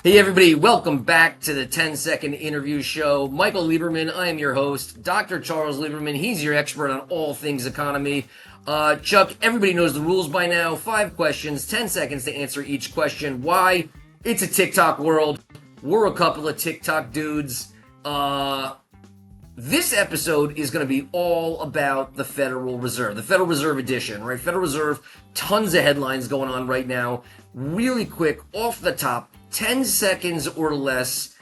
Hey everybody, welcome back to the 10-second interview show. Michael Lieberman, I am your host. Dr. Charles Lieberman, he's your expert on all things economy. Chuck, everybody knows the rules by now. 5 questions, 10 seconds to answer each question. Why? It's a TikTok world. We're a couple of TikTok dudes. This episode is going to be all about the Federal Reserve, the Federal Reserve edition, right? Federal Reserve, tons of headlines going on right now. Really quick, off the top, 10 seconds or less.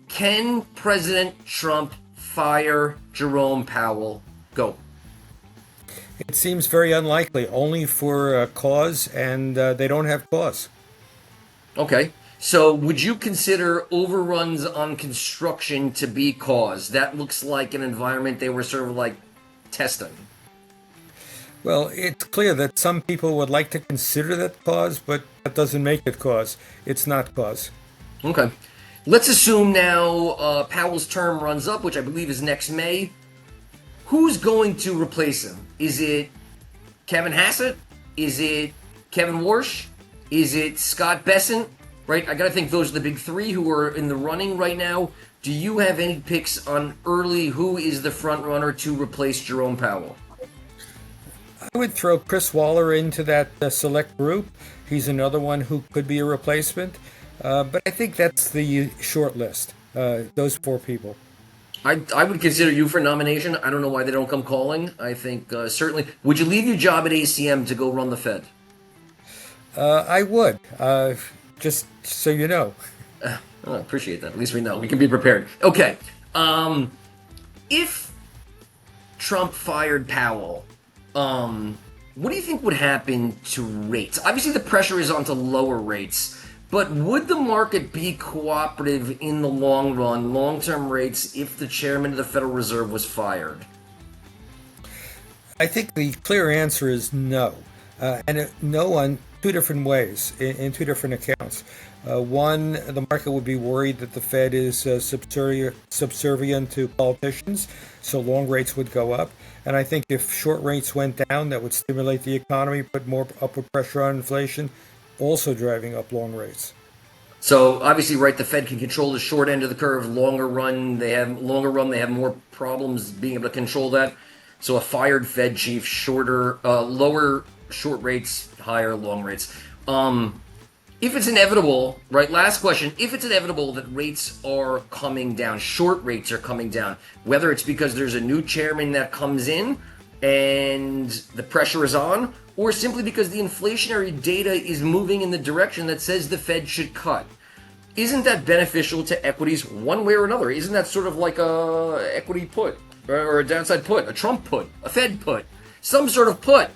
Can President Trump fire Jerome Powell? Go. It seems very unlikely, only for cause, and they don't have cause. Okay. So would you consider overruns on construction to be cause? That looks like an environment they were sort of like testing. Well, it's clear that some people would like to consider that cause, but that doesn't make it cause. It's not cause. Okay. Let's assume now Powell's term runs up, which I believe is next May. Who's going to replace him? Is it Kevin Hassett? Is it Kevin Warsh? Is it Scott Bessent? Right? I got to think those are the big 3 who are in the running right now. Do you have any picks on early who is the front runner to replace Jerome Powell? I would throw Chris Waller into that select group. He's another one who could be a replacement. But I think that's the short list, those 4 people. I would consider you for nomination. I don't know why they don't come calling. I think certainly. Would you leave your job at ACM to go run the Fed? I would, just so you know. I appreciate that. At least we know. We can be prepared. Okay. If Trump fired Powell, what do you think would happen to rates? Obviously, the pressure is on to lower rates. But would the market be cooperative in the long run, long-term rates, if the chairman of the Federal Reserve was fired? I think the clear answer is no. And no on 2 different ways, in 2 different accounts. One, the market would be worried that the Fed is subservient to politicians, so long rates would go up. And I think if short rates went down, that would stimulate the economy, put more upward pressure on inflation, also driving up long rates. So obviously, right, the Fed can control the short end of the curve. Longer run, they have more problems being able to control that. So a fired Fed chief, lower short rates, higher long rates. If it's inevitable, right? Last question. If it's inevitable that rates are coming down, short rates are coming down, whether it's because there's a new chairman that comes in and the pressure is on, or simply because the inflationary data is moving in the direction that says the Fed should cut. Isn't that beneficial to equities one way or another? Isn't that sort of like a equity put or a downside put, a Trump put, a Fed put, some sort of put?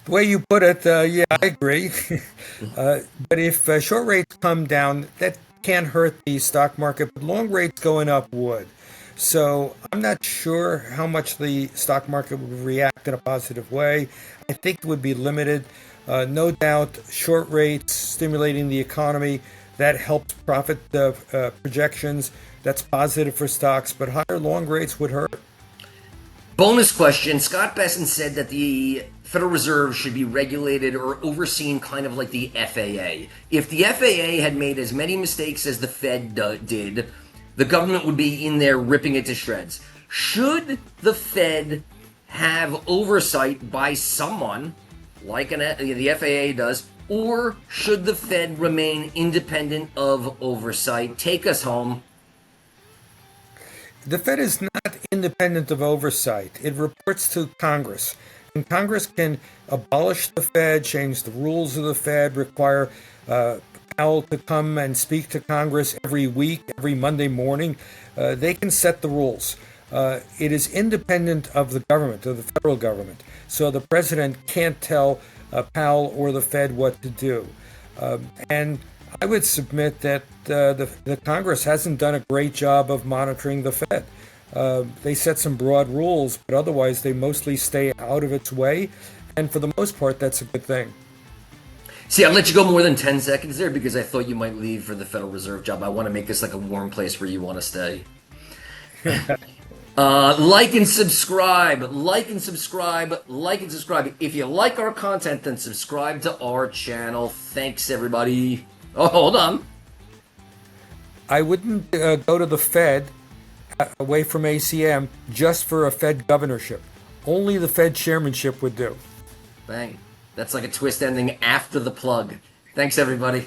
The way you put it, yeah, I agree. But if short rates come down, that can't hurt the stock market, but long rates going up would. So I'm not sure how much the stock market would react in a positive way. I think it would be limited. No doubt, short rates stimulating the economy, that helps profit projections. That's positive for stocks, but higher long rates would hurt. Bonus question. Scott Bessent said that the Federal Reserve should be regulated or overseen kind of like the FAA. If the FAA had made as many mistakes as the Fed did, the government would be in there ripping it to shreds. Should the Fed have oversight by someone, like the FAA does, or should the Fed remain independent of oversight? Take us home. The Fed is not independent of oversight. It reports to Congress. And Congress can abolish the Fed, change the rules of the Fed, require Powell to come and speak to Congress every week, every Monday morning. They can set the rules. It is independent of the government, of the federal government. So the president can't tell Powell or the Fed what to do. And I would submit that the Congress hasn't done a great job of monitoring the Fed. They set some broad rules, but otherwise they mostly stay out of its way. And for the most part, that's a good thing. See, I'll let you go more than 10 seconds there because I thought you might leave for the Federal Reserve job. I want to make this like a warm place where you want to stay. Like and subscribe. Like and subscribe. Like and subscribe. If you like our content, then subscribe to our channel. Thanks, everybody. Oh, hold on. I wouldn't go to the Fed away from ACM just for a Fed governorship. Only the Fed chairmanship would do. Bang. That's like a twist ending after the plug. Thanks, everybody.